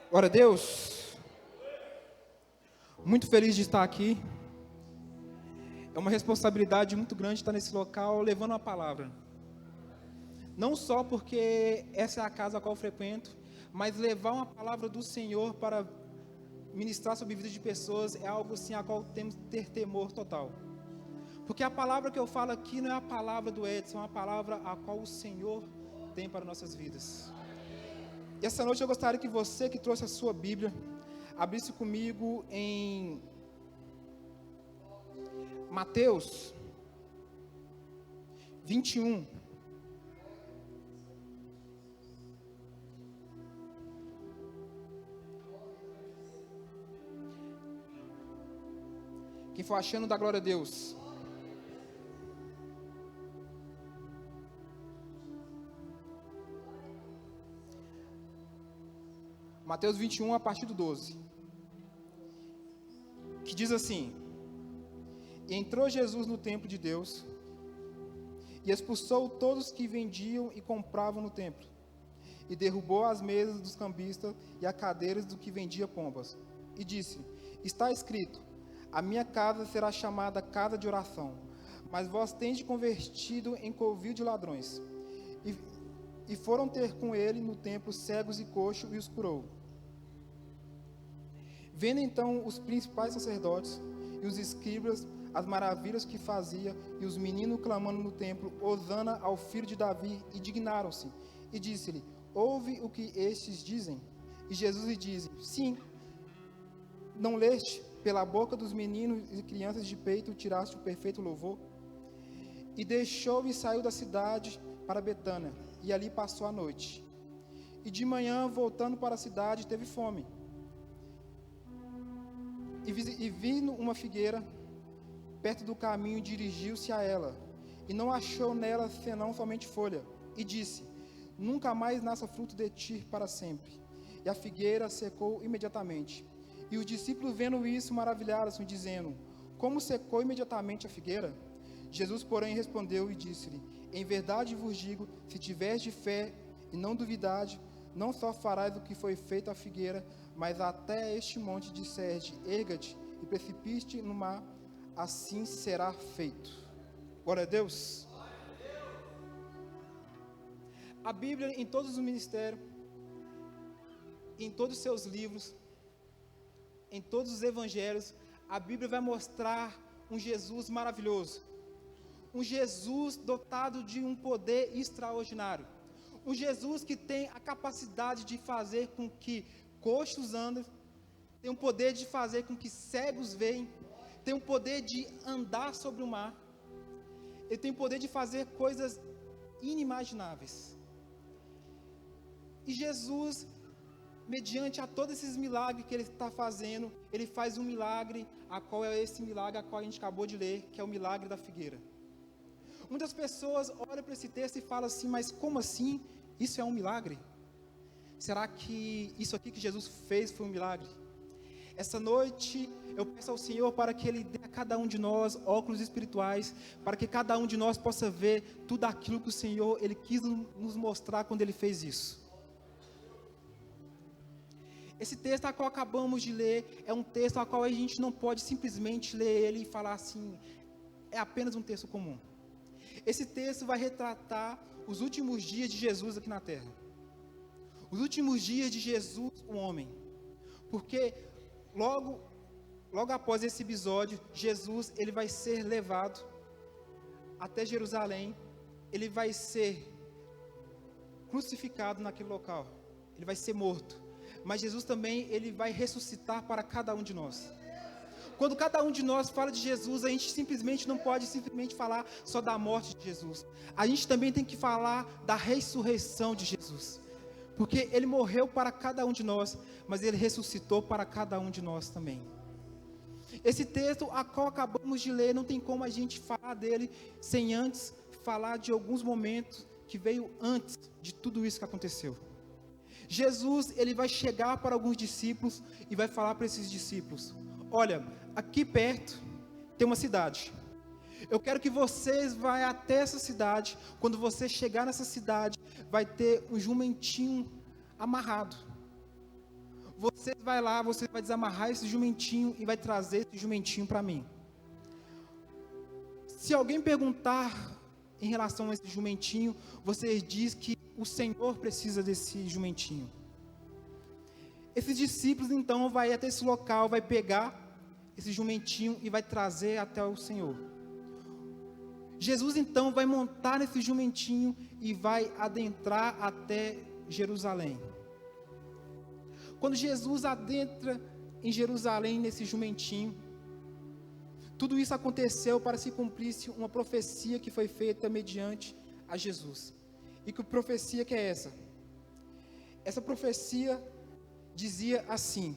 Glória a Deus, muito feliz de estar aqui. É uma responsabilidade muito grande estar nesse local levando a palavra. Não só porque essa é a casa a qual eu frequento, mas levar uma palavra do Senhor para ministrar sobre a vida de pessoas é algo assim a qual temos que ter temor total. Porque a palavra que eu falo aqui não é a palavra do Edson, é uma palavra a qual o Senhor tem para nossas vidas. E essa noite eu gostaria que você que trouxe a sua Bíblia, abrisse comigo em Mateus 21. Quem for achando, dá glória a Deus. Mateus 21, a partir do 12. Que diz assim: E entrou Jesus no templo de Deus, e expulsou todos que vendiam e compravam no templo, e derrubou as mesas dos cambistas e as cadeiras do que vendia pombas, e disse: Está escrito, a minha casa será chamada casa de oração, mas vós tendes convertido em covil de ladrões. E foram ter com ele no templo cegos e coxos, e os curou. Vendo então os principais sacerdotes e os escribas as maravilhas que fazia, e os meninos clamando no templo, Hosana ao filho de Davi, indignaram-se, e disse-lhe: Ouve o que estes dizem? E Jesus lhe disse: Sim, não leste, pela boca dos meninos e crianças de peito tiraste o perfeito louvor? E deixou e saiu da cidade para Betânia, e ali passou a noite. E de manhã, voltando para a cidade, teve fome. E vindo uma figueira perto do caminho, dirigiu-se a ela, e não achou nela senão somente folha, e disse: Nunca mais nasça fruto de ti para sempre. E a figueira secou imediatamente. E os discípulos, vendo isso, maravilharam-se, dizendo: Como secou imediatamente a figueira? Jesus, porém, respondeu e disse-lhe: Em verdade vos digo, se tiveres fé e não duvidade, não só farás o que foi feito à figueira, mas até este monte disserdes: Erga-te e precipite no mar, assim será feito. Glória a Deus. A Bíblia, em todos os ministérios, em todos os seus livros, em todos os evangelhos, a Bíblia vai mostrar um Jesus maravilhoso, um Jesus dotado de um poder extraordinário, um Jesus que tem a capacidade de fazer com que coxos andem, tem o poder de fazer com que cegos veem, tem o poder de andar sobre o mar, ele tem o poder de fazer coisas inimagináveis. E Jesus, mediante a todos esses milagres que ele está fazendo, ele faz um milagre, a qual é esse milagre a qual a gente acabou de ler, que é o milagre da figueira. Muitas pessoas olham para esse texto e falam assim: mas como assim? Isso é um milagre? Será que isso aqui que Jesus fez foi um milagre? Essa noite eu peço ao Senhor para que Ele dê a cada um de nós óculos espirituais, para que cada um de nós possa ver tudo aquilo que o Senhor Ele quis nos mostrar quando Ele fez isso. Esse texto a qual acabamos de ler é um texto a qual a gente não pode simplesmente ler ele e falar assim, é apenas um texto comum. Esse texto vai retratar os últimos dias de Jesus aqui na terra. Os últimos dias de Jesus, o homem. Porque logo após esse episódio, Jesus ele vai ser levado até Jerusalém. Ele vai ser crucificado naquele local. Ele vai ser morto. Mas Jesus também ele vai ressuscitar para cada um de nós. Quando cada um de nós fala de Jesus, a gente simplesmente não pode simplesmente falar só da morte de Jesus. A gente também tem que falar da ressurreição de Jesus. Porque ele morreu para cada um de nós, mas ele ressuscitou para cada um de nós também. Esse texto a qual acabamos de ler, não tem como a gente falar dele sem antes falar de alguns momentos que veio antes de tudo isso que aconteceu. Jesus, ele vai chegar para alguns discípulos e vai falar para esses discípulos: olha, aqui perto tem uma cidade. Eu quero que vocês vão até essa cidade. Quando você chegar nessa cidade, vai ter um jumentinho amarrado. você vai lá, você vai desamarrar esse jumentinho e vai trazer esse jumentinho para mim. Se alguém perguntar em relação a esse jumentinho, você diz que o Senhor precisa desse jumentinho. Esses discípulos então vai até esse local, vai pegar esse jumentinho e vai trazer até o Senhor. Jesus então vai montar nesse jumentinho e vai adentrar até Jerusalém. Quando Jesus adentra em Jerusalém nesse jumentinho, tudo isso aconteceu para se cumprisse uma profecia que foi feita mediante a Jesus. E que profecia que é essa? Essa profecia dizia assim: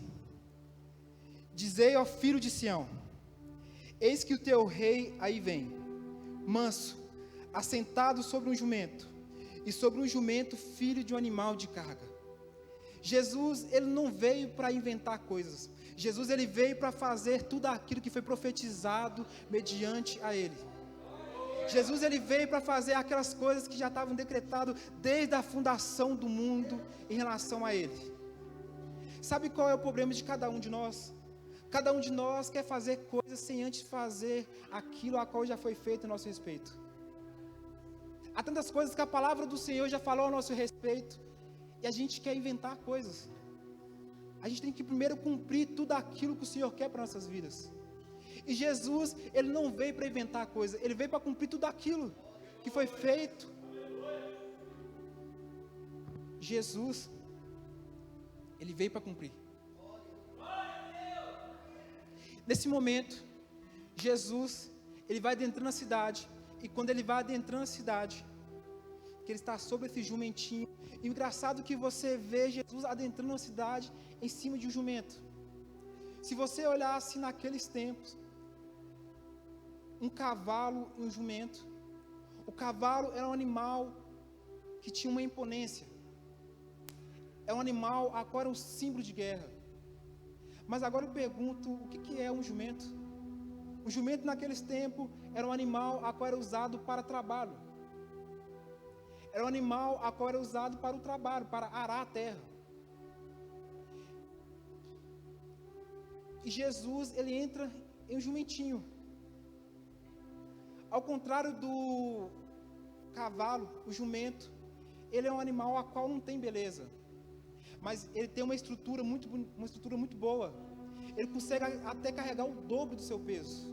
Dizei ao filho de Sião, eis que o teu rei aí vem, manso, assentado sobre um jumento, e sobre um jumento filho de um animal de carga. Jesus, ele não veio para inventar coisas. Jesus, ele veio para fazer tudo aquilo que foi profetizado mediante a ele. Jesus, ele veio para fazer aquelas coisas que já estavam decretadas desde a fundação do mundo em relação a ele. Sabe qual é o problema de cada um de nós? Cada um de nós quer fazer coisas sem antes fazer aquilo a qual já foi feito a nosso respeito. Há tantas coisas que a palavra do Senhor já falou a nosso respeito, e a gente quer inventar coisas. A gente tem que primeiro cumprir tudo aquilo que o Senhor quer para nossas vidas. E Jesus, ele não veio para inventar coisas, ele veio para cumprir tudo aquilo que foi feito. Jesus, ele veio para cumprir. Nesse momento, Jesus, ele vai adentrando a cidade, e quando ele vai adentrando a cidade, que ele está sobre esse jumentinho, e o engraçado é que você vê Jesus adentrando a cidade em cima de um jumento. Se você olhasse naqueles tempos, um cavalo e um jumento, o cavalo era um animal que tinha uma imponência, é um animal a qual era um símbolo de guerra. Mas agora eu pergunto, o que é um jumento? O jumento naqueles tempos era um animal a qual era usado para trabalho. Era um animal a qual era usado para o trabalho, para arar a terra. E Jesus, ele entra em um jumentinho. Ao contrário do cavalo, o jumento, ele é um animal a qual não tem beleza. Mas ele tem uma estrutura muito boa. Ele consegue até carregar o dobro do seu peso.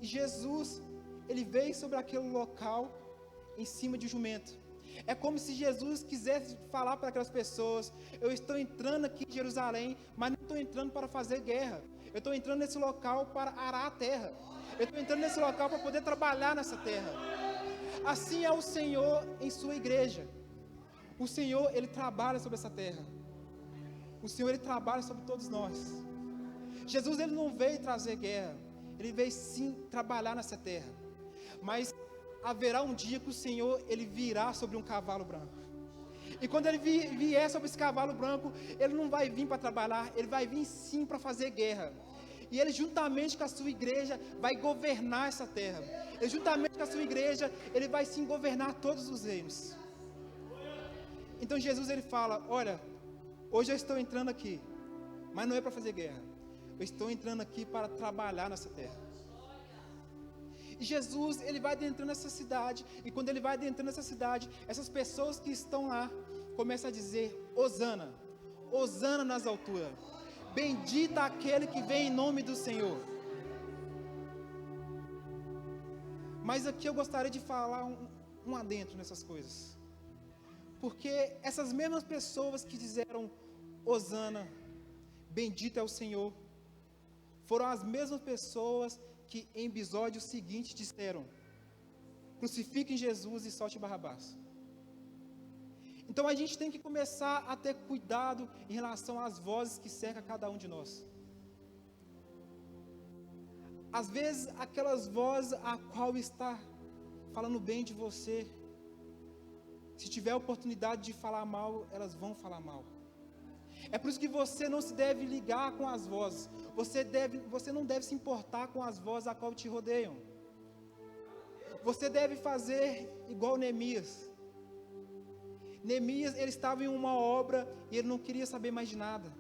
E Jesus, ele veio sobre aquele local em cima de um jumento. É como se Jesus quisesse falar para aquelas pessoas: eu estou entrando aqui em Jerusalém, mas não estou entrando para fazer guerra. Eu estou entrando nesse local para arar a terra. Eu estou entrando nesse local para poder trabalhar nessa terra. Assim é o Senhor em sua igreja. O Senhor, ele trabalha sobre essa terra. O Senhor, ele trabalha sobre todos nós. Jesus, ele não veio trazer guerra. Ele veio sim trabalhar nessa terra. Mas haverá um dia que o Senhor, ele virá sobre um cavalo branco. E quando ele vier sobre esse cavalo branco, ele não vai vir para trabalhar, ele vai vir sim para fazer guerra. E ele, juntamente com a sua igreja, vai governar essa terra. E juntamente com a sua igreja, ele vai sim governar todos os reinos. Então Jesus, ele fala: olha, hoje eu estou entrando aqui, mas não é para fazer guerra. Eu estou entrando aqui para trabalhar nessa terra. E Jesus, ele vai adentrando nessa cidade, e quando ele vai adentrando nessa cidade, essas pessoas que estão lá, começam a dizer: Hosana, Hosana nas alturas, bendita aquele que vem em nome do Senhor. Mas aqui eu gostaria de falar um adentro nessas coisas. Porque essas mesmas pessoas que disseram Hosana, bendito é o Senhor, foram as mesmas pessoas que em episódio seguinte disseram: crucifiquem Jesus e solte Barrabás. Então a gente tem que começar a ter cuidado em relação às vozes que cercam cada um de nós. Às vezes aquelas vozes a qual está falando bem de você, se tiver a oportunidade de falar mal, elas vão falar mal. É por isso que você não se deve ligar com as vozes. Você não deve se importar com as vozes a qual te rodeiam. Você deve fazer igual Neemias. Neemias, ele estava em uma obra e ele não queria saber mais de nada.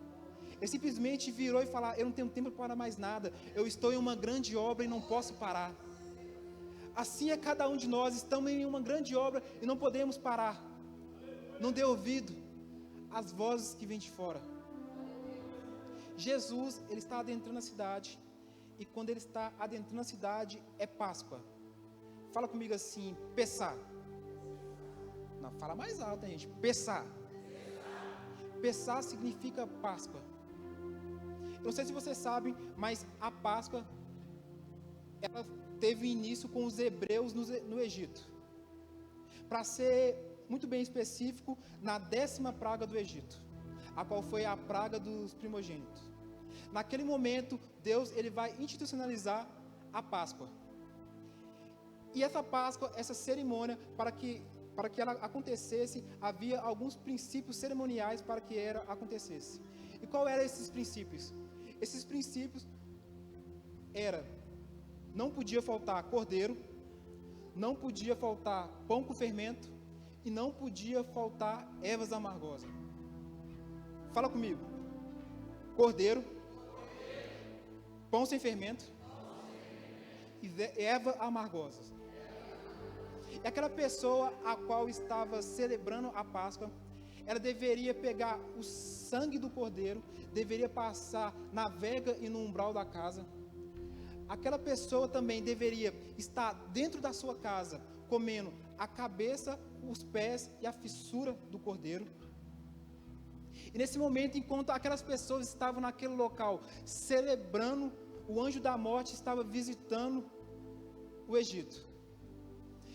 Ele simplesmente virou e falou: eu não tenho tempo para mais nada, eu estou em uma grande obra e não posso parar. Assim é cada um de nós, estamos em uma grande obra e não podemos parar. Não dê ouvido às vozes que vêm de fora. Jesus, ele está adentrando a cidade, e quando ele está adentrando a cidade, é Páscoa. Fala comigo assim: Pessá. Não, fala mais alto, gente. Pessá. Pessá significa Páscoa. Eu não sei se vocês sabem, mas a Páscoa, ela teve início com os hebreus no Egito. Para ser muito bem específico, na 10ª praga do Egito, a qual foi a praga dos primogênitos. Naquele momento, Deus, ele vai institucionalizar a Páscoa. E essa Páscoa, essa cerimônia, para que ela acontecesse, havia alguns princípios cerimoniais para que ela acontecesse. E qual eram esses princípios? Esses princípios eram: não podia faltar cordeiro, não podia faltar pão com fermento, e não podia faltar ervas amargosas. Fala comigo: cordeiro, pão sem fermento e ervas amargosas. E aquela pessoa a qual estava celebrando a Páscoa, ela deveria pegar o sangue do cordeiro, deveria passar na vega e no umbral da casa. Aquela pessoa também deveria estar dentro da sua casa, comendo a cabeça, os pés e a fissura do cordeiro. E nesse momento, enquanto aquelas pessoas estavam naquele local celebrando, o anjo da morte estava visitando o Egito.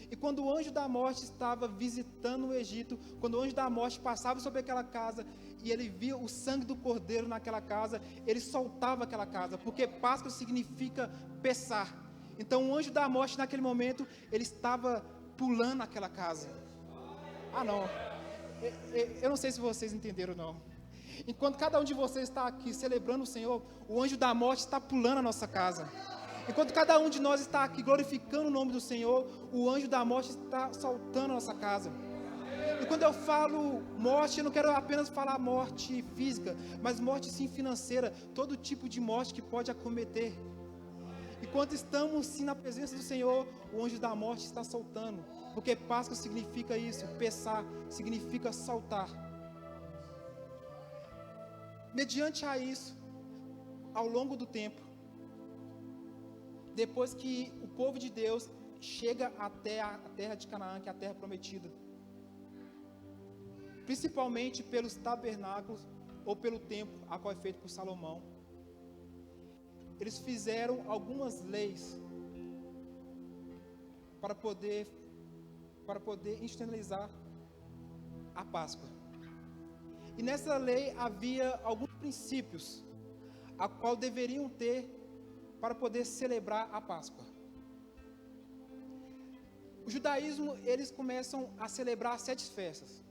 E quando o anjo da morte estava visitando o Egito, quando o anjo da morte passava sobre aquela casa e ele via o sangue do cordeiro naquela casa, ele soltava aquela casa, porque Páscoa significa pesar. Então o anjo da morte naquele momento, ele estava pulando aquela casa. Ah não, eu não sei se vocês entenderam não. Enquanto cada um de vocês está aqui celebrando o Senhor, o anjo da morte está pulando a nossa casa. Enquanto cada um de nós está aqui glorificando o nome do Senhor, o anjo da morte está saltando a nossa casa. E quando eu falo morte, eu não quero apenas falar morte física, mas morte sim financeira, todo tipo de morte que pode acometer. Enquanto estamos sim na presença do Senhor, o anjo da morte está saltando, porque Páscoa significa isso, pesar, significa saltar. Mediante a isso, ao longo do tempo, depois que o povo de Deus chega até a terra de Canaã, que é a terra prometida, principalmente pelos tabernáculos ou pelo templo, a qual é feito por Salomão, eles fizeram algumas leis para poder institucionalizar a Páscoa. E nessa lei havia alguns princípios a qual deveriam ter para poder celebrar a Páscoa. O judaísmo, eles começam a celebrar 7 festas.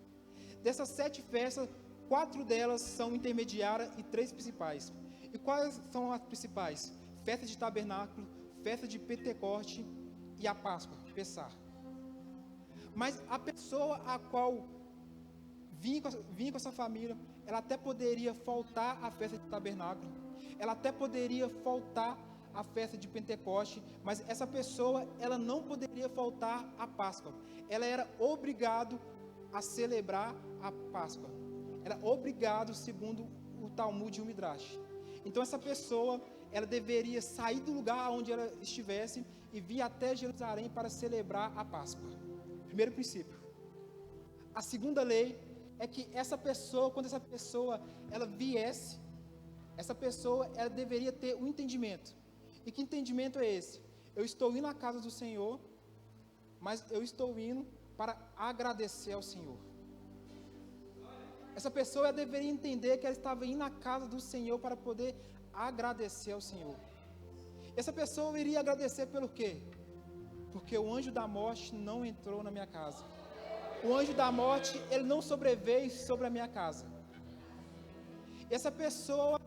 Dessas 7 festas, 4 delas são intermediárias e 3 principais. E quais são as principais? Festa de tabernáculo, festa de Pentecoste e a Páscoa, Pessah. Mas a pessoa a qual vinha com essa família, ela até poderia faltar a festa de tabernáculo, ela até poderia faltar a festa de Pentecoste, mas essa pessoa, ela não poderia faltar a Páscoa. Ela era obrigado a celebrar a Páscoa. Era obrigado, segundo o Talmud e o Midrash. Então essa pessoa, ela deveria sair do lugar onde ela estivesse e vir até Jerusalém para celebrar a Páscoa. Primeiro princípio. A segunda lei é que essa pessoa, quando essa pessoa ela viesse, essa pessoa ela deveria ter um entendimento. E que entendimento é esse? Eu estou indo à casa do Senhor, mas eu estou indo para agradecer ao Senhor. Essa pessoa deveria entender que ela estava indo à casa do Senhor para poder agradecer ao Senhor. Essa pessoa iria agradecer pelo quê? Porque o anjo da morte não entrou na minha casa. O anjo da morte, ele não sobreveio sobre a minha casa. Essa pessoa,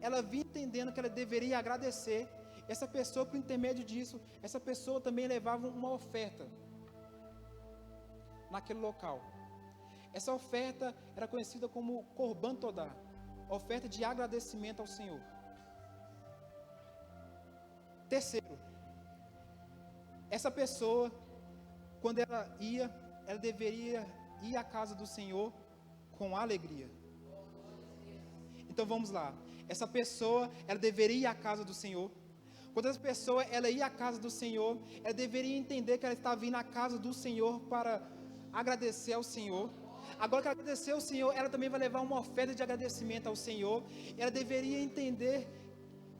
ela vinha entendendo que ela deveria agradecer. Essa pessoa, por intermédio disso, essa pessoa também levava uma oferta naquele local. Essa oferta era conhecida como Corban Todá, oferta de agradecimento ao Senhor. Terceiro, essa pessoa, quando ela deveria ir à casa do Senhor com alegria. Então vamos lá. Essa pessoa, ela deveria ir à casa do Senhor. Quando essa pessoa, ela ia à casa do Senhor, ela deveria entender que ela estava indo à casa do Senhor para agradecer ao Senhor. Agora que ela agradeceu ao Senhor, ela também vai levar uma oferta de agradecimento ao Senhor. Ela deveria entender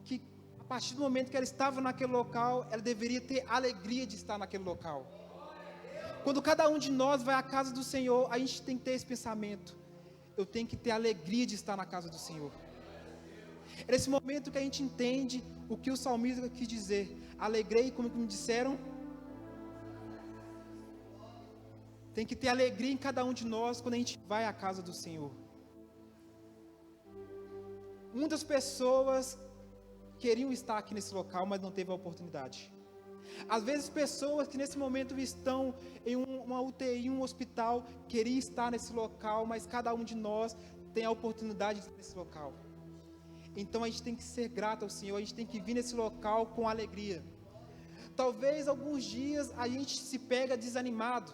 que a partir do momento que ela estava naquele local, ela deveria ter alegria de estar naquele local. Quando cada um de nós vai à casa do Senhor, a gente tem que ter esse pensamento: eu tenho que ter alegria de estar na casa do Senhor. É nesse momento que a gente entende o que o salmista quis dizer: alegrei, como me disseram. Tem que ter alegria em cada um de nós quando a gente vai à casa do Senhor. Muitas pessoas queriam estar aqui nesse local, mas não teve a oportunidade. Às vezes pessoas que nesse momento estão em uma UTI, um hospital, queriam estar nesse local, mas cada um de nós tem a oportunidade de estar nesse local. Então a gente tem que ser grato ao Senhor, a gente tem que vir nesse local com alegria. Talvez alguns dias a gente se pega desanimado,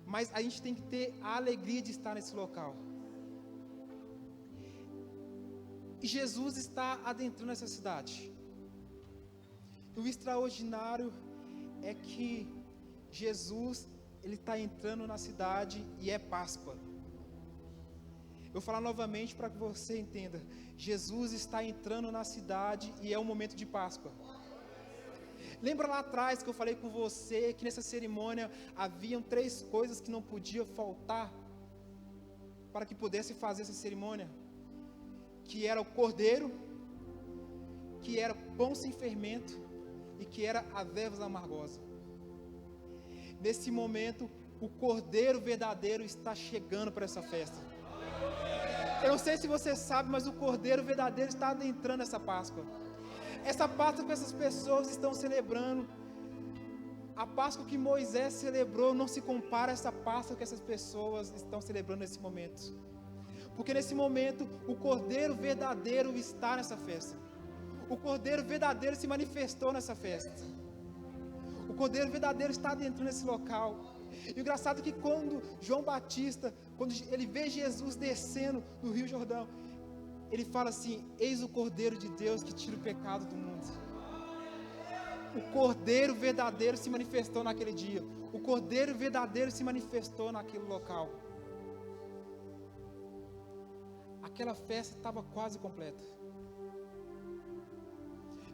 mas a gente tem que ter a alegria de estar nesse local. E Jesus está adentrando essa cidade. O extraordinário é que Jesus, ele está entrando na cidade e é Páscoa. Eu vou falar novamente para que você entenda. Jesus está entrando na cidade e é um momento de Páscoa. Lembra lá atrás que eu falei com você que nessa cerimônia haviam 3 coisas que não podiam faltar para que pudesse fazer essa cerimônia? Que era o cordeiro, que era pão sem fermento e que era a ervas amargosas. Nesse momento, o cordeiro verdadeiro está chegando para essa festa. Eu não sei se você sabe, mas o cordeiro verdadeiro está adentrando essa Páscoa. Essa Páscoa que essas pessoas estão celebrando, a Páscoa que Moisés celebrou, não se compara a essa Páscoa que essas pessoas estão celebrando nesse momento. Porque nesse momento, o cordeiro verdadeiro está nessa festa. O cordeiro verdadeiro se manifestou nessa festa. O cordeiro verdadeiro está adentrando nesse local. E o engraçado é que quando João Batista, quando ele vê Jesus descendo do Rio Jordão, ele fala assim: eis o Cordeiro de Deus que tira o pecado do mundo. O Cordeiro verdadeiro se manifestou naquele dia. O Cordeiro verdadeiro se manifestou naquele local. Aquela festa estava quase completa.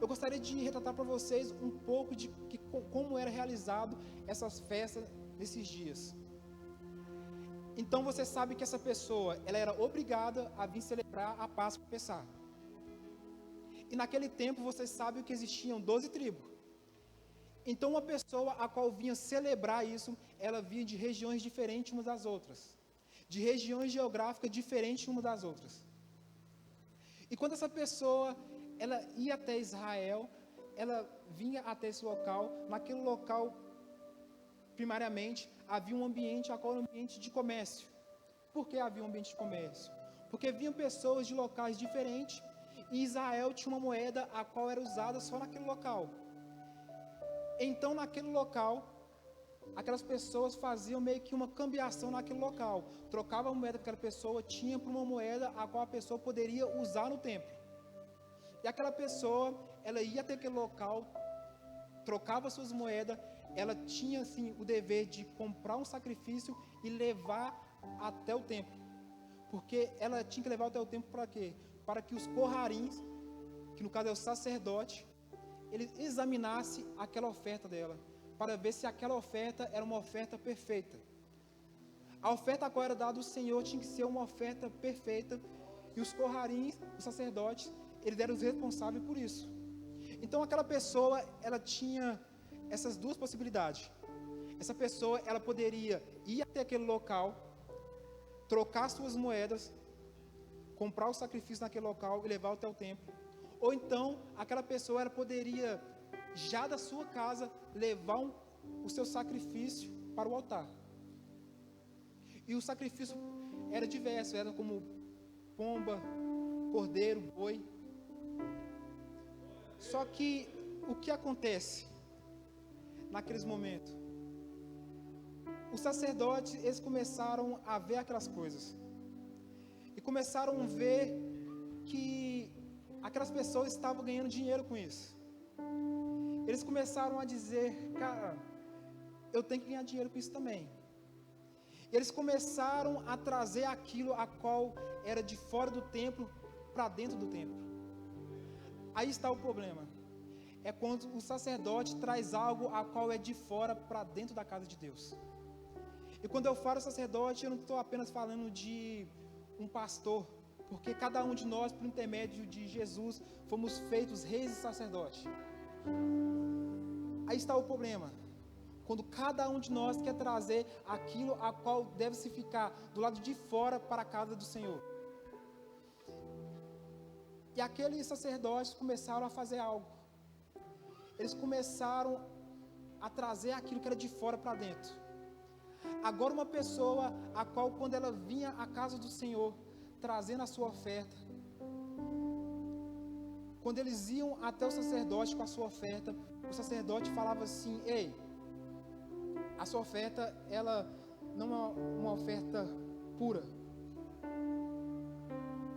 Eu gostaria de retratar para vocês um pouco de como era realizado essas festas nesses dias. Então você sabe que essa pessoa, ela era obrigada a vir celebrar a Páscoa Pessá. E naquele tempo você sabe que existiam 12 tribos. Então uma pessoa a qual vinha celebrar isso, ela vinha de regiões diferentes umas das outras. De regiões geográficas diferentes umas das outras. E quando essa pessoa, ela ia até Israel, ela vinha até esse local, naquele local, primariamente, havia um ambiente, a qual era um ambiente de comércio. Por que havia um ambiente de comércio? Porque vinham pessoas de locais diferentes, e Israel tinha uma moeda a qual era usada só naquele local. Então, naquele local, aquelas pessoas faziam meio que uma cambiação naquele local. Trocavam a moeda que aquela pessoa tinha por uma moeda a qual a pessoa poderia usar no templo. E aquela pessoa, ela ia até aquele local, trocava suas moedas, ela tinha assim o dever de comprar um sacrifício e levar até o templo. Porque ela tinha que levar até o templo para quê? Para que os corrarins, que no caso é o sacerdote, ele examinasse aquela oferta dela, para ver se aquela oferta era uma oferta perfeita. A oferta a qual era dada ao Senhor tinha que ser uma oferta perfeita, e os corrarins, os sacerdotes, eles eram os responsáveis por isso. Então aquela pessoa, ela tinha essas duas possibilidades. Essa pessoa, ela poderia ir até aquele local, trocar suas moedas, comprar o sacrifício naquele local e levar até o templo. Ou então, aquela pessoa, ela poderia, já da sua casa, levar o seu sacrifício para o altar. E o sacrifício era diverso, era como pomba, cordeiro, boi. Só que o que acontece naqueles momentos? Os sacerdotes, eles começaram a ver aquelas coisas. E começaram a ver que aquelas pessoas estavam ganhando dinheiro com isso. Eles começaram a dizer, cara, eu tenho que ganhar dinheiro com isso também. Eles começaram a trazer aquilo a qual era de fora do templo para dentro do templo. Aí está o problema. É quando o sacerdote traz algo a qual é de fora para dentro da casa de Deus. E quando eu falo sacerdote, eu não estou apenas falando de um pastor, porque cada um de nós, por intermédio de Jesus, fomos feitos reis e sacerdotes. Aí está o problema. Quando cada um de nós quer trazer aquilo a qual deve se ficar do lado de fora para a casa do Senhor. E aqueles sacerdotes começaram a fazer algo. Eles começaram a trazer aquilo que era de fora para dentro. Agora uma pessoa a qual quando ela vinha à casa do Senhor, trazendo a sua oferta, quando eles iam até o sacerdote com a sua oferta, o sacerdote falava assim, ei, a sua oferta, ela não é uma oferta pura.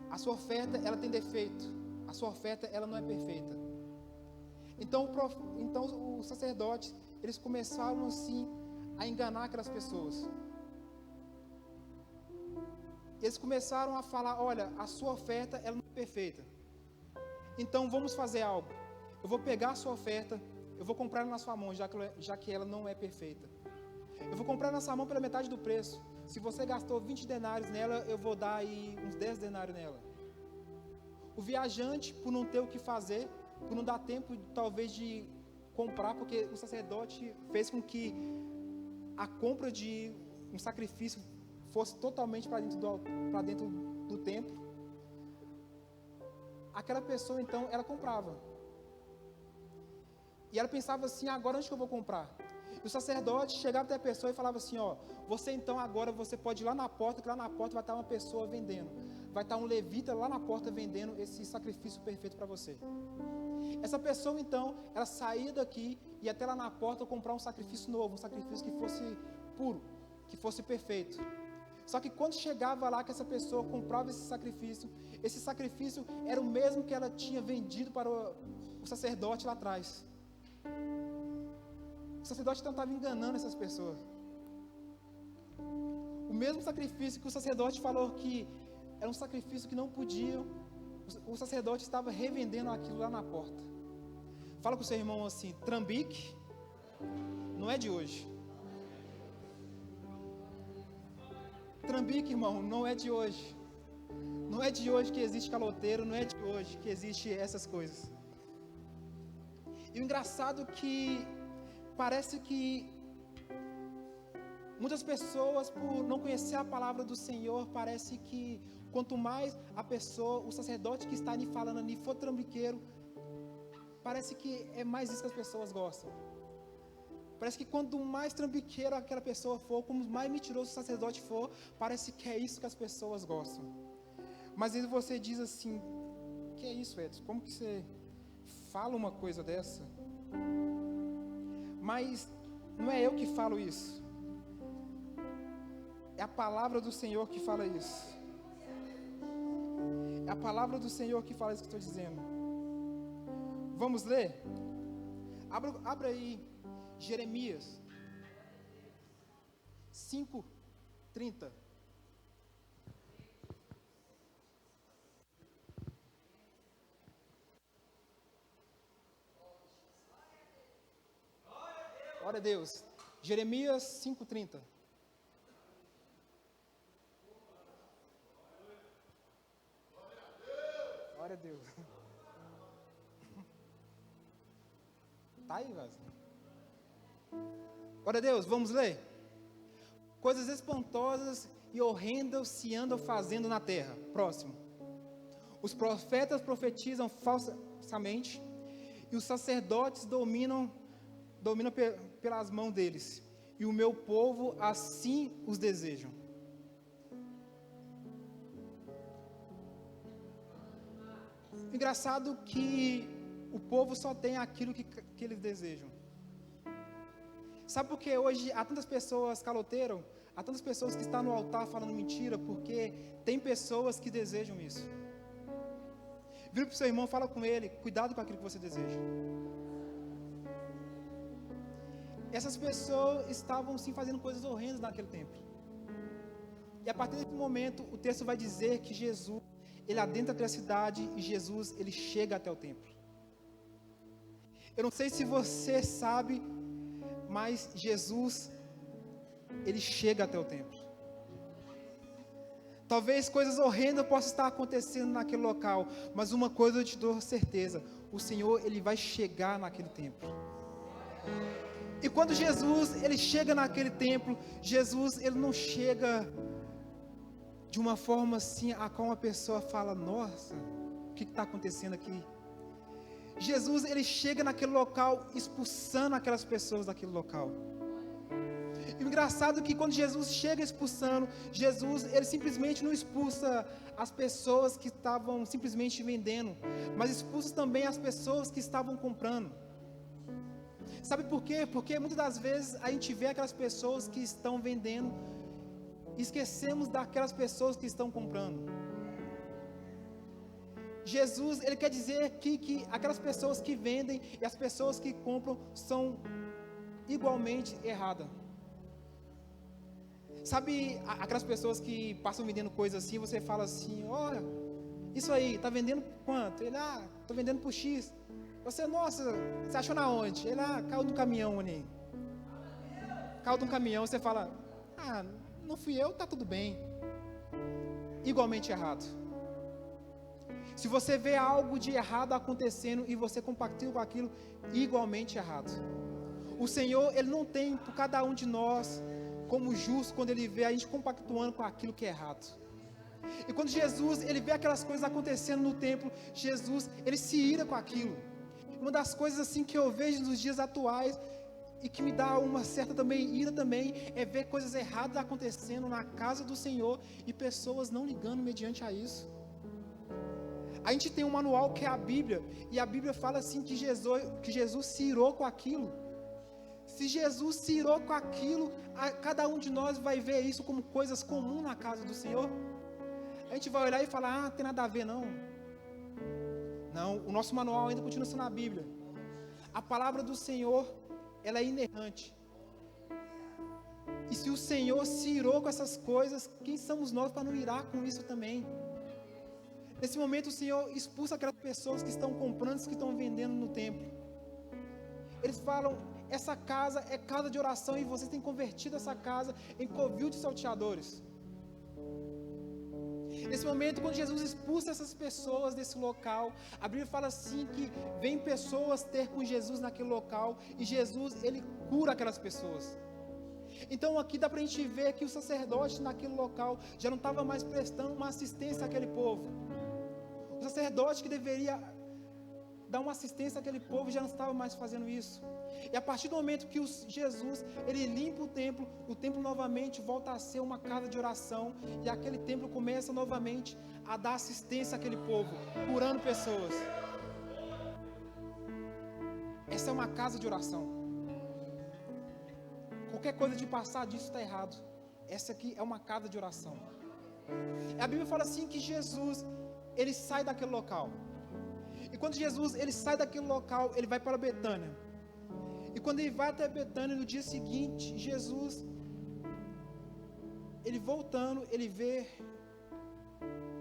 A sua oferta, ela tem defeito. A sua oferta, ela não é perfeita. Então os sacerdotes, eles começaram assim a enganar aquelas pessoas. Eles começaram a falar, olha, a sua oferta, ela não é perfeita. Então vamos fazer algo. Eu vou pegar a sua oferta, eu vou comprar ela na sua mão, já que ela não é perfeita. Eu vou comprar na sua mão pela metade do preço. Se você gastou 20 denários nela, eu vou dar aí uns 10 denários nela. O viajante, por não ter o que fazer, por não dar tempo talvez de comprar, porque o sacerdote fez com que a compra de um sacrifício fosse totalmente para dentro do templo. Aquela pessoa então, ela comprava. E ela pensava assim, agora onde que eu vou comprar? E o sacerdote chegava até a pessoa e falava assim, ó, você então agora você pode ir lá na porta, que lá na porta vai estar uma pessoa vendendo. Vai estar um levita lá na porta vendendo esse sacrifício perfeito para você. Essa pessoa então, ela saía daqui e ia até lá na porta comprar um sacrifício novo, um sacrifício que fosse puro, que fosse perfeito. Só que quando chegava lá que essa pessoa comprava esse sacrifício era o mesmo que ela tinha vendido para o sacerdote lá atrás. O sacerdote então estava enganando essas pessoas. O mesmo sacrifício que o sacerdote falou que era um sacrifício que não podiam, o sacerdote estava revendendo aquilo lá na porta. Fala com o seu irmão assim, trambique não é de hoje. Trambique, irmão, não é de hoje. Não é de hoje que existe caloteiro, não é de hoje que existe essas coisas. E o engraçado é que parece que muitas pessoas, por não conhecer a palavra do Senhor, parece que quanto mais a pessoa, o sacerdote que está ali falando ali for trambiqueiro, parece que é mais isso que as pessoas gostam. Parece que quanto mais trambiqueiro aquela pessoa for, como mais mentiroso o sacerdote for, parece que é isso que as pessoas gostam. Mas aí você diz assim, que é isso, Edson? Como que você fala uma coisa dessa? Mas não é eu que falo isso. É a palavra do Senhor que fala isso. É a palavra do Senhor que fala isso que eu estou dizendo. Vamos ler? Abra aí Jeremias 5:30. Glória a Deus. Jeremias 5:30. Glória a Deus. Tá aí, velho. Glória a Deus, vamos ler? Coisas espantosas e horrendas se andam fazendo na terra. Próximo. Os profetas profetizam falsamente e os sacerdotes dominam pelas mãos deles. E o meu povo assim os desejam. Engraçado que o povo só tem aquilo que eles desejam. Sabe por que hoje há tantas pessoas caloteiras? Há tantas pessoas que estão no altar falando mentira, porque tem pessoas que desejam isso. Vira para o seu irmão, fala com ele, cuidado com aquilo que você deseja. Essas pessoas estavam sim fazendo coisas horrendas naquele templo. E a partir desse momento, o texto vai dizer que Jesus, ele adentra até a cidade e Jesus, ele chega até o templo. Eu não sei se você sabe, mas Jesus, ele chega até o templo. Talvez coisas horrendas possam estar acontecendo naquele local, mas uma coisa eu te dou certeza, o Senhor, ele vai chegar naquele templo. E quando Jesus, ele chega naquele templo, Jesus, ele não chega de uma forma assim, a qual uma pessoa fala, nossa, o que está acontecendo aqui? Jesus, ele chega naquele local, expulsando aquelas pessoas daquele local. E o engraçado é que quando Jesus chega expulsando, Jesus, ele simplesmente não expulsa as pessoas que estavam simplesmente vendendo, mas expulsa também as pessoas que estavam comprando. Sabe por quê? Porque muitas das vezes a gente vê aquelas pessoas que estão vendendo, e esquecemos daquelas pessoas que estão comprando. Jesus, ele quer dizer aqui que aquelas pessoas que vendem e as pessoas que compram são igualmente erradas. Sabe aquelas pessoas que passam vendendo coisas assim, você fala assim, olha, isso aí, tá vendendo quanto? Ele, tô vendendo por X. Você, nossa, você achou na onde? Ele, caiu do caminhão ali. Caiu de um caminhão, você fala, não fui eu, tá tudo bem. Igualmente errado. Se você vê algo de errado acontecendo e você compartilha com aquilo, igualmente errado. O Senhor, ele não tem por cada um de nós como justo quando ele vê a gente compactuando com aquilo que é errado. E quando Jesus, ele vê aquelas coisas acontecendo no templo, Jesus, ele se ira com aquilo. Uma das coisas assim que eu vejo nos dias atuais e que me dá uma certa também ira também é ver coisas erradas acontecendo na casa do Senhor e pessoas não ligando mediante a isso. A gente tem um manual que é a Bíblia, e a Bíblia fala assim que Jesus se irou com aquilo. Se Jesus se irou com aquilo, cada um de nós vai ver isso como coisas comuns na casa do Senhor. A gente vai olhar e falar, não tem nada a ver não. Não, o nosso manual ainda continua sendo a Bíblia. A palavra do Senhor, ela é inerrante. E se o Senhor se irou com essas coisas, quem somos nós para não irar com isso também? Nesse momento o Senhor expulsa aquelas pessoas que estão comprando, que estão vendendo no templo. Eles falam, essa casa é casa de oração e vocês têm convertido essa casa em covil de salteadores. Nesse momento, quando Jesus expulsa essas pessoas desse local, a Bíblia fala assim que vem pessoas ter com Jesus naquele local e Jesus, ele cura aquelas pessoas. Então aqui dá para a gente ver que o sacerdote naquele local já não estava mais prestando uma assistência àquele povo. O sacerdote que deveria dar uma assistência àquele povo já não estava mais fazendo isso. E a partir do momento que Jesus, ele limpa o templo novamente volta a ser uma casa de oração, e aquele templo começa novamente a dar assistência àquele povo, curando pessoas. Essa é uma casa de oração. Qualquer coisa de passar disso está errado. Essa aqui é uma casa de oração. A Bíblia fala assim que Jesus, ele sai daquele local. E quando Jesus, ele sai daquele local, ele vai para Betânia. E quando ele vai até Betânia, no dia seguinte, Jesus, ele voltando, ele vê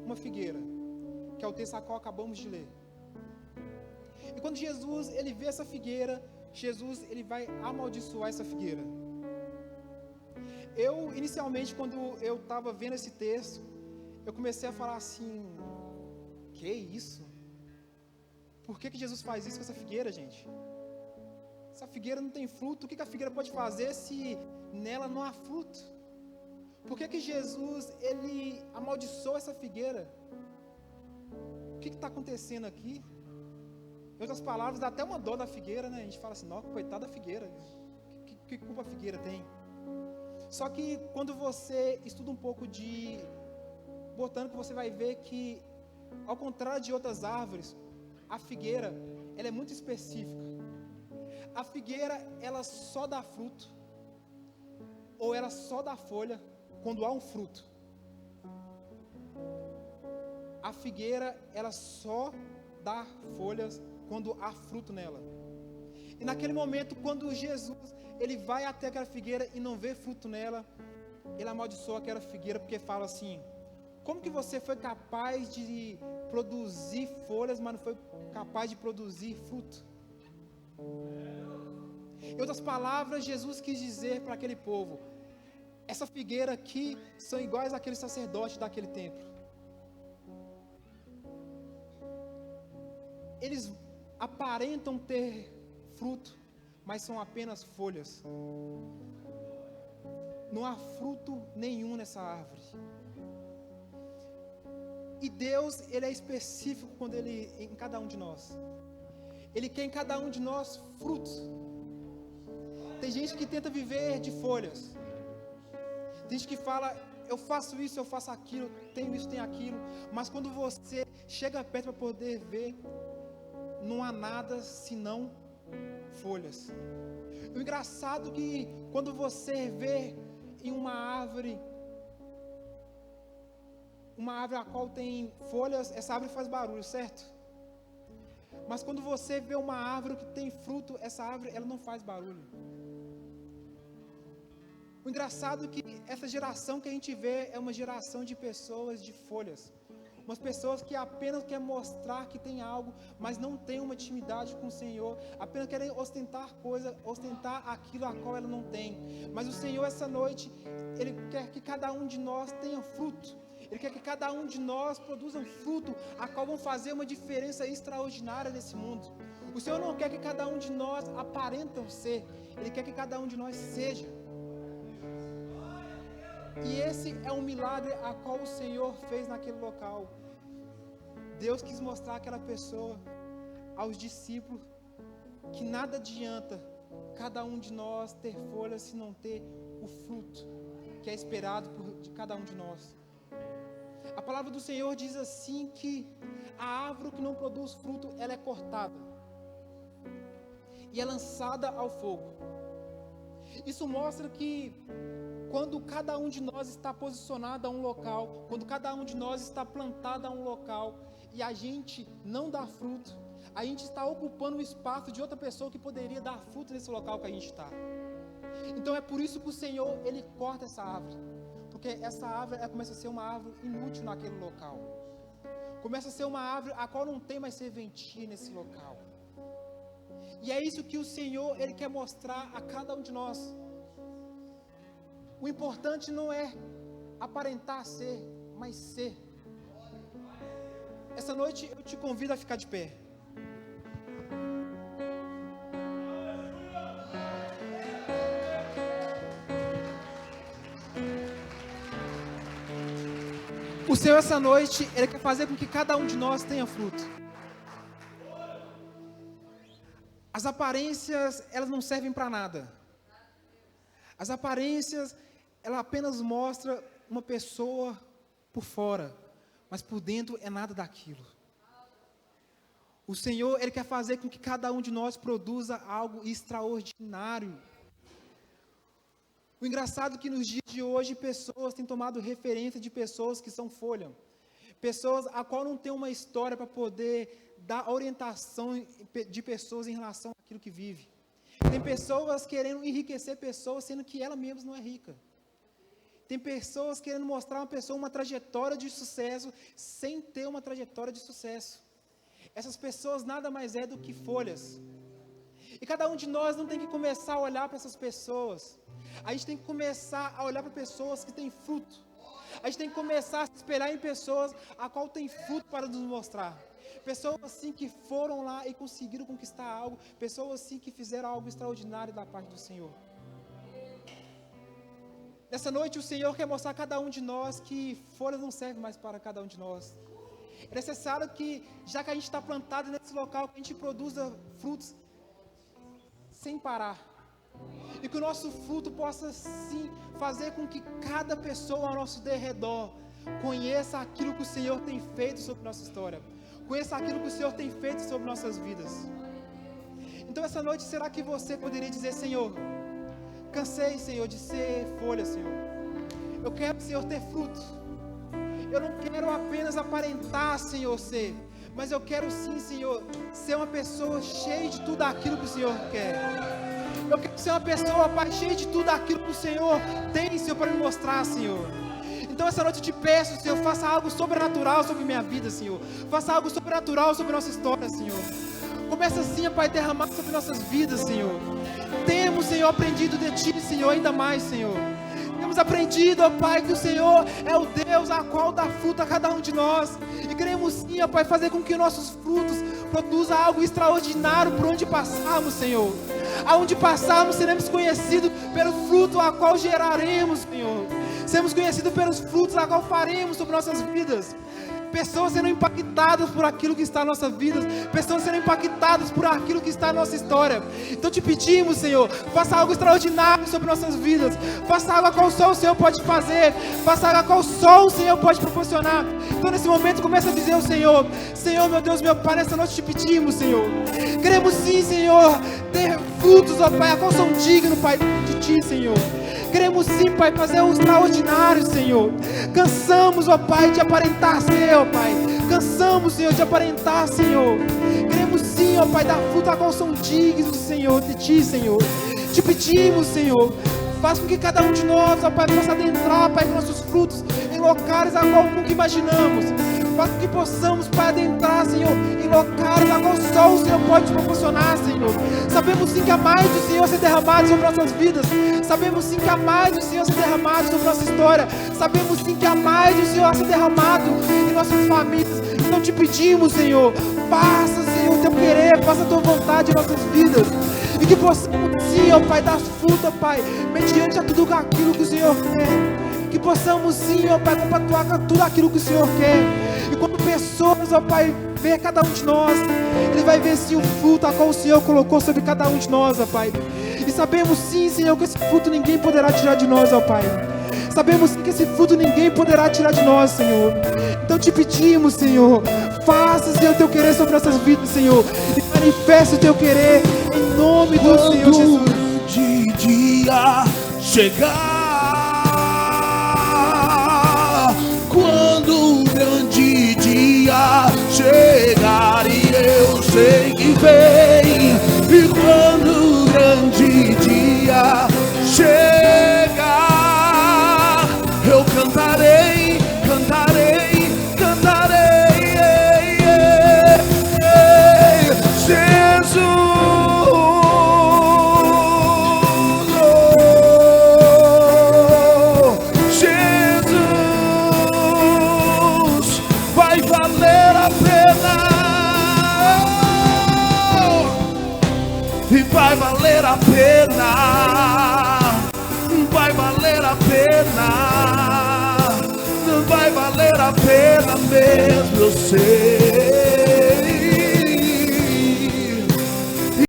uma figueira, que é o texto a qual acabamos de ler. E quando Jesus, ele vê essa figueira, Jesus, ele vai amaldiçoar essa figueira. Eu, inicialmente, quando eu estava vendo esse texto, eu comecei a falar assim, que isso? Por que Jesus faz isso com essa figueira, gente? Essa figueira não tem fruto, o que a figueira pode fazer se nela não há fruto? Por que Jesus, ele amaldiçoou essa figueira? O que está acontecendo aqui? Em outras palavras, dá até uma dó da figueira, né? A gente fala assim, nossa, coitada da figueira, que culpa a figueira tem? Só que quando você estuda um pouco de botânica, você vai ver que Ao contrário de outras árvores, a figueira, ela é muito específica. A figueira, ela só dá fruto, ou ela só dá folha quando há um fruto. A figueira, ela só dá folhas quando há fruto nela. E naquele momento, quando Jesus, ele vai até aquela figueira e não vê fruto nela, ele amaldiçoa aquela figueira, porque fala assim: como que você foi capaz de produzir folhas, mas não foi capaz de produzir fruto? Em outras palavras, Jesus quis dizer para aquele povo: essa figueira aqui são iguais àqueles sacerdotes daquele templo. Eles aparentam ter fruto, mas são apenas folhas. Não há fruto nenhum nessa árvore. E Deus, ele é específico quando ele em cada um de nós. Ele quer em cada um de nós frutos. Tem gente que tenta viver de folhas. Tem gente que fala: eu faço isso, eu faço aquilo, tenho isso, tenho aquilo. Mas quando você chega perto para poder ver, não há nada senão folhas. O engraçado é que quando você vê em uma árvore a qual tem folhas, essa árvore faz barulho, certo? Mas quando você vê uma árvore que tem fruto, essa árvore, ela não faz barulho. O engraçado é que essa geração que a gente vê é uma geração de pessoas de folhas. Umas pessoas que apenas querem mostrar que tem algo, mas não tem uma intimidade com o Senhor. Apenas querem ostentar coisa, ostentar aquilo a qual ela não tem. Mas o Senhor, essa noite, Ele quer que cada um de nós tenha fruto. Ele quer que cada um de nós produza um fruto, a qual vão fazer uma diferença extraordinária nesse mundo. O Senhor não quer que cada um de nós aparentam ser. Ele quer que cada um de nós seja. E esse é um milagre a qual o Senhor fez naquele local. Deus quis mostrar àquela pessoa, aos discípulos, que nada adianta cada um de nós ter folhas se não ter o fruto que é esperado de cada um de nós. A palavra do Senhor diz assim que a árvore que não produz fruto, ela é cortada e é lançada ao fogo. Isso mostra que quando cada um de nós está posicionado a um local, quando cada um de nós está plantado a um local e a gente não dá fruto, a gente está ocupando o espaço de outra pessoa que poderia dar fruto nesse local que a gente está. Então é por isso que o Senhor, Ele corta essa árvore, porque essa árvore ela começa a ser uma árvore inútil naquele local, começa a ser uma árvore a qual não tem mais serventia nesse local. E é isso que o Senhor, Ele quer mostrar a cada um de nós. O importante não é aparentar ser, mas ser. Essa noite eu te convido a ficar de pé. O Senhor, essa noite, Ele quer fazer com que cada um de nós tenha fruto. As aparências, elas não servem para nada. As aparências, ela apenas mostra uma pessoa por fora, mas por dentro é nada daquilo. O Senhor, Ele quer fazer com que cada um de nós produza algo extraordinário. O engraçado é que nos dias de hoje, pessoas têm tomado referência de pessoas que são folha. Pessoas a qual não tem uma história para poder dar orientação de pessoas em relação àquilo que vive. Tem pessoas querendo enriquecer pessoas, sendo que ela mesma não é rica. Tem pessoas querendo mostrar a uma pessoa uma trajetória de sucesso, sem ter uma trajetória de sucesso. Essas pessoas nada mais é do que folhas. E cada um de nós não tem que começar a olhar para essas pessoas. A gente tem que começar a olhar para pessoas que têm fruto. A gente tem que começar a se espelhar em pessoas a qual tem fruto para nos mostrar. Pessoas assim que foram lá e conseguiram conquistar algo. Pessoas assim que fizeram algo extraordinário da parte do Senhor. Nessa noite o Senhor quer mostrar a cada um de nós que folhas não servem mais para cada um de nós. É necessário que, já que a gente está plantado nesse local, que a gente produza frutos sem parar. E que o nosso fruto possa sim fazer com que cada pessoa ao nosso redor Conheça aquilo que o Senhor tem feito sobre nossa história. Conheça aquilo que o Senhor tem feito sobre nossas vidas. Então essa noite, será que você poderia dizer: Senhor, cansei, Senhor, de ser folha, Senhor. Eu quero, Senhor, ter fruto. Eu não quero apenas aparentar, Senhor, ser, mas eu quero sim, Senhor, ser uma pessoa cheia de tudo aquilo que o Senhor quer. Eu quero ser uma pessoa, Pai, cheia de tudo aquilo que o Senhor tem, Senhor, para me mostrar, Senhor. Então essa noite eu te peço, Senhor, faça algo sobrenatural sobre minha vida, Senhor. Faça algo sobrenatural sobre nossa história, Senhor. Começa assim, Pai, a derramar sobre nossas vidas, Senhor. Temos, Senhor, aprendido de Ti, Senhor, ainda mais, Senhor. Temos aprendido, ó Pai, que o Senhor é o Deus a qual dá fruto a cada um de nós. E queremos sim, ó Pai, fazer com que nossos frutos produzam algo extraordinário por onde passarmos, Senhor. Aonde passarmos, seremos conhecidos pelo fruto a qual geraremos, Senhor. Seremos conhecidos pelos frutos a qual faremos sobre nossas vidas. Pessoas sendo impactadas por aquilo que está na nossa vida. Pessoas sendo impactadas por aquilo que está na nossa história. Então te pedimos, Senhor, faça algo extraordinário sobre nossas vidas. Faça algo a qual só o Senhor pode fazer. Faça algo a qual só o Senhor pode proporcionar. Então nesse momento começa a dizer ao Senhor: Senhor, meu Deus, meu Pai, nessa noite te pedimos, Senhor. Queremos sim, Senhor, ter frutos, ó Pai, a qual são dignos, Pai, de Ti, Senhor. Queremos sim, Pai, fazer um extraordinário, Senhor. Cansamos, ó Pai, de aparentar ser, ó Pai. Cansamos, Senhor, de aparentar, Senhor. Queremos sim, ó Pai, dar fruto a qual são dignos, Senhor, de Ti, Senhor. Te pedimos, Senhor, faz com que cada um de nós, ó Pai, possa adentrar, Pai, com nossos frutos em locais a qual nunca imaginamos. Faz com que possamos, Pai, adentrar, Senhor, em locais a qual só o Senhor pode proporcionar, Senhor. Sabemos sim que há mais do Senhor ser derramado sobre nossas vidas. Sabemos sim que há mais do Senhor ser derramado sobre nossa história. Sabemos sim que há mais do Senhor ser derramado em nossas famílias. Então te pedimos, Senhor, faça, Senhor, o Teu querer, faça a Tua vontade em nossas vidas. E que possamos sim, ó Pai, dar fruta, Pai, mediante a tudo aquilo que o Senhor quer. Que possamos sim, ó Pai, compactuar com tudo aquilo que o Senhor quer. E quando pessoas, ó Pai, ver cada um de nós, Ele vai ver sim o fruto a qual o Senhor colocou sobre cada um de nós, ó Pai. E sabemos sim, Senhor, que esse fruto ninguém poderá tirar de nós, ó Pai. Sabemos sim que esse fruto ninguém poderá tirar de nós, Senhor. Então te pedimos, Senhor, faça, Senhor, o Teu querer sobre nossas vidas, Senhor. E manifeste o Teu querer em nome do Senhor Jesus. Quando de dia chegar, quando o grande dia chegar, e eu sei que vem, e quando o grande dia chegar, eu cantarei, cantarei, cantarei, Jesus, Jesus, vai valer a pena. E vai valer a pena, vai valer a pena, vai valer a pena mesmo, eu sei.